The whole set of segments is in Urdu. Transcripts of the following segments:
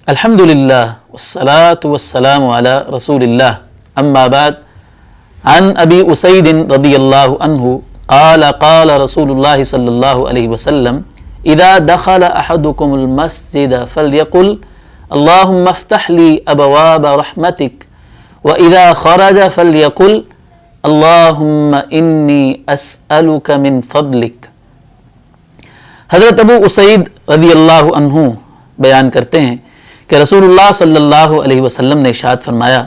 الحمدللہ والصلاة والسلام علی رسول اللہ اما بعد عن ابی اسید رضی اللہ عنہ قال قال رسول اللہ صلی اللہ علیہ وسلم اذا دخل احدکم المسجد فلیقل اللہم افتح لی ابواب رحمتک واذا خرج فلیقل اللہم انی اسألک من فضلک۔ حضرت ابو اسید رضی اللہ عنہ بیان کرتے ہیں کہ رسول اللہ صلی اللہ علیہ وسلم نے ارشاد فرمایا،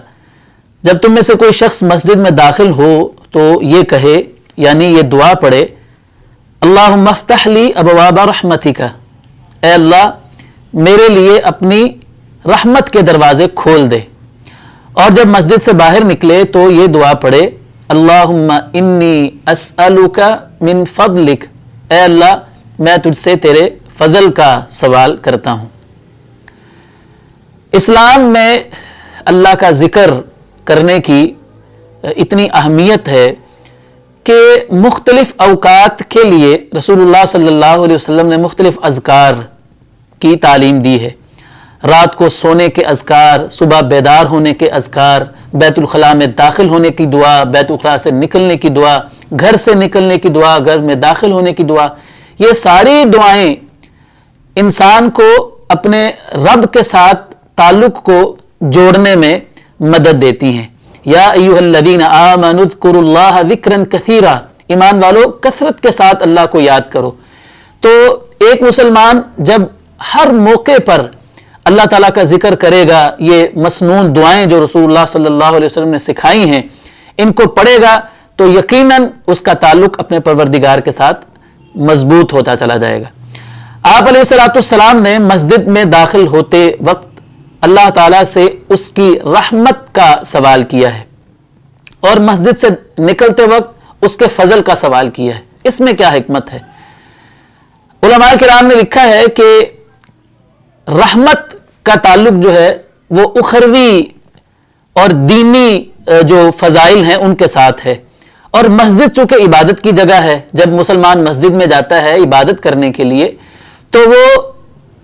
جب تم میں سے کوئی شخص مسجد میں داخل ہو تو یہ کہے، یعنی یہ دعا پڑھے، اللہم افتح لی ابواب رحمتک، اے اللہ میرے لیے اپنی رحمت کے دروازے کھول دے۔ اور جب مسجد سے باہر نکلے تو یہ دعا پڑھے، اللہم انی اسألک من فضلک، اے اللہ میں تجھ سے تیرے فضل کا سوال کرتا ہوں۔ اسلام میں اللہ کا ذکر کرنے کی اتنی اہمیت ہے کہ مختلف اوقات کے لیے رسول اللہ صلی اللہ علیہ وسلم نے مختلف اذکار کی تعلیم دی ہے۔ رات کو سونے کے اذکار، صبح بیدار ہونے کے اذکار، بیت الخلاء میں داخل ہونے کی دعا، بیت الخلاء سے نکلنے کی دعا، گھر سے نکلنے کی دعا، گھر میں داخل ہونے کی دعا، یہ ساری دعائیں انسان کو اپنے رب کے ساتھ تعلق کو جوڑنے میں مدد دیتی ہیں۔ یا ایھا الذین آمنوا اذکروا اللہ ذکرا کثیرا، ایمان والو کثرت کے ساتھ اللہ کو یاد کرو۔ تو ایک مسلمان جب ہر موقع پر اللہ تعالیٰ کا ذکر کرے گا، یہ مسنون دعائیں جو رسول اللہ صلی اللہ علیہ وسلم نے سکھائی ہیں ان کو پڑھے گا تو یقیناً اس کا تعلق اپنے پروردگار کے ساتھ مضبوط ہوتا چلا جائے گا۔ آپ علیہ السلام نے مسجد میں داخل ہوتے وقت اللہ تعالیٰ سے اس کی رحمت کا سوال کیا ہے، اور مسجد سے نکلتے وقت اس کے فضل کا سوال کیا ہے۔ اس میں کیا حکمت ہے؟ علماء کرام نے لکھا ہے کہ رحمت کا تعلق جو ہے وہ اخروی اور دینی جو فضائل ہیں ان کے ساتھ ہے، اور مسجد چونکہ عبادت کی جگہ ہے، جب مسلمان مسجد میں جاتا ہے عبادت کرنے کے لیے تو وہ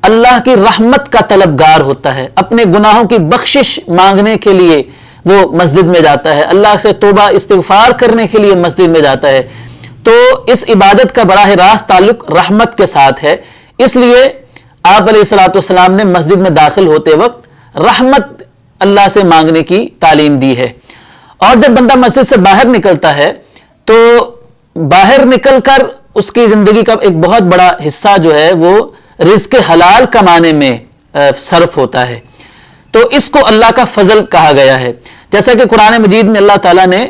اللہ کی رحمت کا طلبگار ہوتا ہے، اپنے گناہوں کی بخشش مانگنے کے لیے وہ مسجد میں جاتا ہے، اللہ سے توبہ استغفار کرنے کے لیے مسجد میں جاتا ہے۔ تو اس عبادت کا براہ راست تعلق رحمت کے ساتھ ہے، اس لیے آپ علیہ السلام نے مسجد میں داخل ہوتے وقت رحمت اللہ سے مانگنے کی تعلیم دی ہے۔ اور جب بندہ مسجد سے باہر نکلتا ہے تو باہر نکل کر اس کی زندگی کا ایک بہت بڑا حصہ جو ہے وہ رزق حلال کمانے میں صرف ہوتا ہے، تو اس کو اللہ کا فضل کہا گیا ہے۔ جیسا کہ قرآن مجید میں اللہ تعالیٰ نے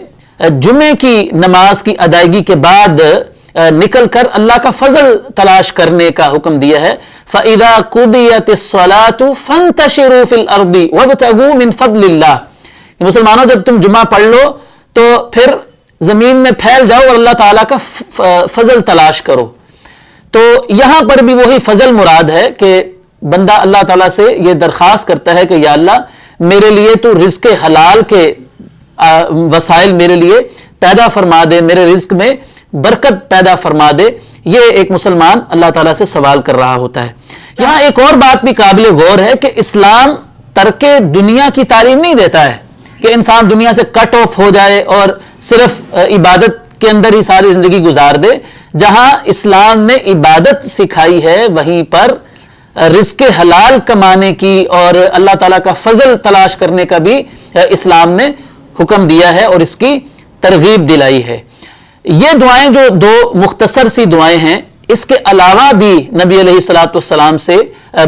جمعے کی نماز کی ادائیگی کے بعد نکل کر اللہ کا فضل تلاش کرنے کا حکم دیا ہے، فَإِذَا قُضِيَتِ الصَّلَاةُ فَانْتَشِرُوا فِي الْأَرْضِ وَابْتَغُوا مِنْ فَضْلِ اللَّهِ۔ مسلمانوں جب تم جمعہ پڑھ لو تو پھر زمین میں پھیل جاؤ اور اللہ تعالیٰ کا فضل تلاش کرو۔ تو یہاں پر بھی وہی فضل مراد ہے کہ بندہ اللہ تعالیٰ سے یہ درخواست کرتا ہے کہ یا اللہ میرے لیے تو رزق حلال کے وسائل میرے لیے پیدا فرما دے، میرے رزق میں برکت پیدا فرما دے۔ یہ ایک مسلمان اللہ تعالیٰ سے سوال کر رہا ہوتا ہے۔ یہاں ایک اور بات بھی قابل غور ہے کہ اسلام ترک دنیا کی تعلیم نہیں دیتا ہے کہ انسان دنیا سے کٹ آف ہو جائے اور صرف عبادت کے اندر ہی ساری زندگی گزار دے۔ جہاں اسلام نے عبادت سکھائی ہے وہیں پر رزق حلال کمانے کی اور اللہ تعالیٰ کا فضل تلاش کرنے کا بھی اسلام نے حکم دیا ہے اور اس کی ترغیب دلائی ہے۔ یہ دعائیں جو دو مختصر سی دعائیں ہیں، اس کے علاوہ بھی نبی علیہ السلام سے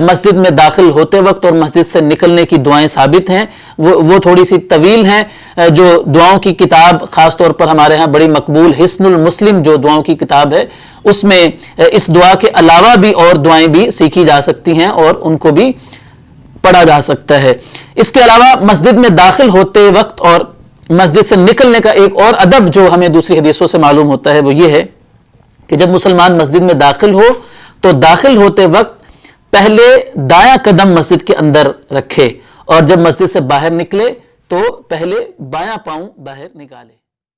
مسجد میں داخل ہوتے وقت اور مسجد سے نکلنے کی دعائیں ثابت ہیں، وہ تھوڑی سی طویل ہیں۔ جو دعاؤں کی کتاب خاص طور پر ہمارے ہاں بڑی مقبول حصن المسلم جو دعاؤں کی کتاب ہے، اس میں اس دعا کے علاوہ بھی اور دعائیں بھی سیکھی جا سکتی ہیں اور ان کو بھی پڑھا جا سکتا ہے۔ اس کے علاوہ مسجد میں داخل ہوتے وقت اور مسجد سے نکلنے کا ایک اور ادب جو ہمیں دوسری حدیثوں سے معلوم ہوتا ہے وہ یہ ہے کہ جب مسلمان مسجد میں داخل ہو تو داخل ہوتے وقت پہلے دایاں قدم مسجد کے اندر رکھے، اور جب مسجد سے باہر نکلے تو پہلے بایاں پاؤں باہر نکالے۔